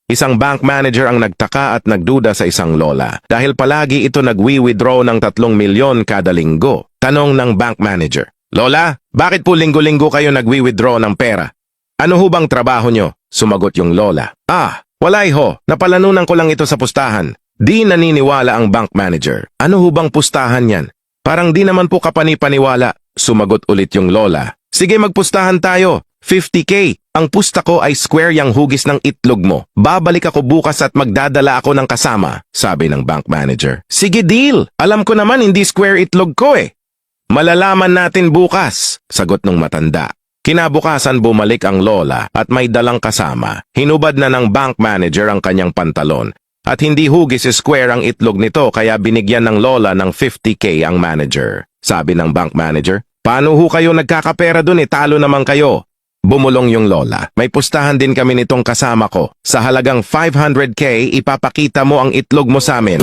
Isang bank manager ang nagtaka at nagduda sa isang lola dahil palagi ito nagwi-withdraw ng 3 milyon kada linggo. Tanong ng bank manager, "Lola, bakit po linggo-linggo kayo nagwi-withdraw ng pera? Ano ho bang trabaho nyo?" Sumagot yung lola, "Walay ho, napalanunan ko lang ito sa pustahan." Di naniniwala ang bank manager. "Ano ho bang pustahan yan? Parang di naman po kapani-paniwala." Sumagot ulit yung lola, "Sige, magpustahan tayo. 50K. Ang pusta ko ay square yang hugis ng itlog mo. Babalik ako bukas at magdadala ako ng kasama," sabi ng bank manager. "Sige, deal. Alam ko naman hindi square itlog ko eh." "Malalaman natin bukas," sagot ng matanda. Kinabukasan bumalik ang lola at may dalang kasama. Hinubad na ng bank manager ang kanyang pantalon. At hindi hugis square ang itlog nito kaya binigyan ng lola ng 50K ang manager. Sabi ng bank manager, "Paano ho kayo nagkakapera dun talo naman kayo?" Bumulong yung lola, "May pustahan din kami nitong kasama ko. Sa halagang 500K, ipapakita mo ang itlog mo sa amin."